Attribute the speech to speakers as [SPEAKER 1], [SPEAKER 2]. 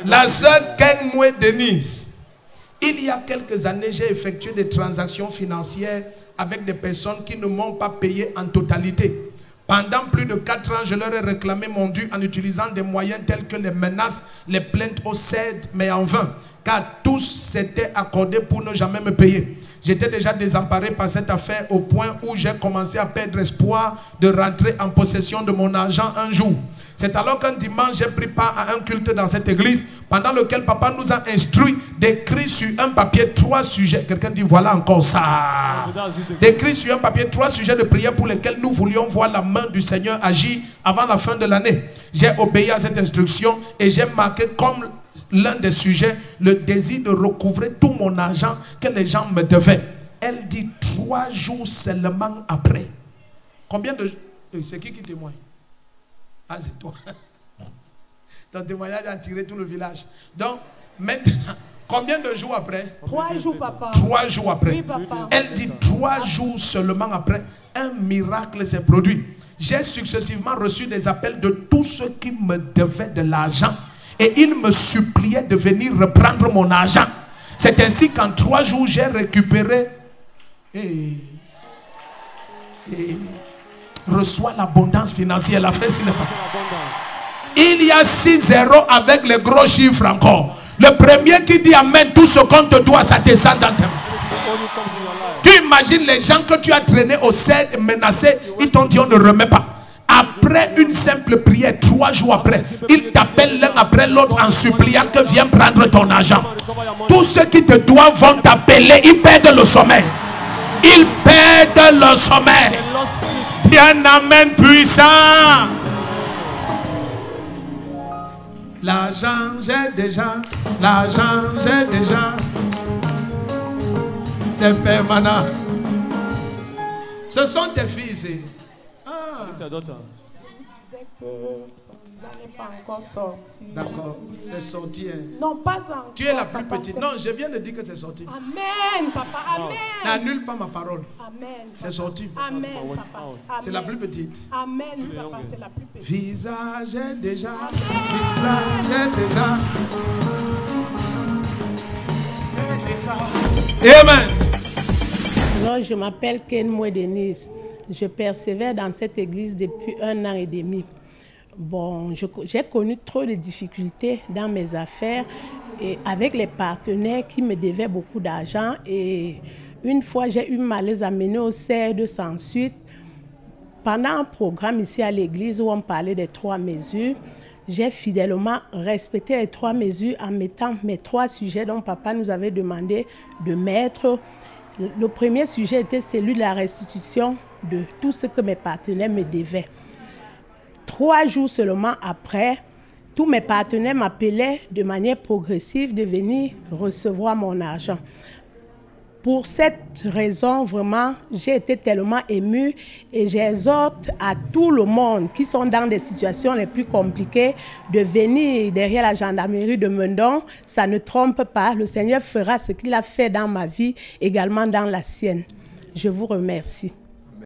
[SPEAKER 1] La sœur Kenmwe Denise, il y a quelques années, j'ai effectué des transactions financières avec des personnes qui ne m'ont pas payé en totalité. Pendant plus de 4 ans, je leur ai réclamé mon dû en utilisant des moyens tels que les menaces, les plaintes au CED, mais en vain, car tous s'étaient accordés pour ne jamais me payer. J'étais déjà désemparé par cette affaire au point où j'ai commencé à perdre espoir de rentrer en possession de mon argent un jour. C'est alors qu'un dimanche, j'ai pris part à un culte dans cette église, pendant lequel papa nous a instruit d'écrire sur un papier 3 sujets. Quelqu'un dit, voilà encore ça. D'écrire sur un papier 3 sujets de prière pour lesquels nous voulions voir la main du Seigneur agir avant la fin de l'année. J'ai obéi à cette instruction et j'ai marqué comme l'un des sujets le désir de recouvrer tout mon argent que les gens me devaient. Elle dit 3 jours seulement après. Combien de... C'est qui témoigne? Ah, c'est toi. Ton témoignage a attiré tout le village. Donc, maintenant, combien de jours après?
[SPEAKER 2] 3 jours, papa.
[SPEAKER 1] 3 jours après.
[SPEAKER 2] Oui, papa.
[SPEAKER 1] Elle dit 3 jours seulement après, un miracle s'est produit. J'ai successivement reçu des appels de tous ceux qui me devaient de l'argent. Et ils me suppliaient de venir reprendre mon argent. C'est ainsi qu'en 3 jours, j'ai récupéré et reçoit l'abondance financière. La frère, s'il n'est pas. Il y a 6 zéros avec les gros chiffres encore. Le premier qui dit amen, tout ce qu'on te doit, ça descend dans tes mains. Tu imagines les gens que tu as traînés au CED, menacés, ils t'ont dit on ne remet pas. Après une simple prière, 3 jours après, ils t'appellent l'un après l'autre en suppliant que viens prendre ton argent. Tous ceux qui te doivent vont t'appeler, ils perdent le sommeil. Ils perdent le sommeil. Bien, amen puissant. L'argent j'ai déjà, l'argent j'ai déjà. C'est permanent. Ce sont tes fils. Ah.
[SPEAKER 2] Je disais que ça n'est pas encore sorti.
[SPEAKER 1] D'accord, c'est sorti. Hein.
[SPEAKER 2] Non, pas encore.
[SPEAKER 1] Tu es la plus petite. Non, je viens de dire que c'est sorti.
[SPEAKER 2] Amen, papa, amen.
[SPEAKER 1] N'annule pas ma parole.
[SPEAKER 2] Amen.
[SPEAKER 1] C'est sorti.
[SPEAKER 2] Amen, papa.
[SPEAKER 1] C'est la plus petite.
[SPEAKER 2] Amen, papa, c'est la plus petite.
[SPEAKER 1] Visage déjà. Visage déjà. Amen.
[SPEAKER 3] Alors, je m'appelle Kenmwe Denise. Je persévère dans cette église depuis 1 an et demi. Bon, j'ai connu trop de difficultés dans mes affaires et avec les partenaires qui me devaient beaucoup d'argent. Et une fois, j'ai eu malaise à mener au CED sans suite. Pendant un programme ici à l'église où on parlait des 3 mesures, j'ai fidèlement respecté les 3 mesures en mettant mes 3 sujets dont papa nous avait demandé de mettre. Le premier sujet était celui de la restitution de tout ce que mes partenaires me devaient. 3 jours seulement après, tous mes partenaires m'appelaient de manière progressive de venir recevoir mon argent. Pour cette raison, vraiment, j'ai été tellement émue et j'exhorte à tout le monde qui sont dans des situations les plus compliquées de venir derrière la gendarmerie de Meudon. Ça ne trompe pas, le Seigneur fera ce qu'il a fait dans ma vie, également dans la sienne. Je vous remercie.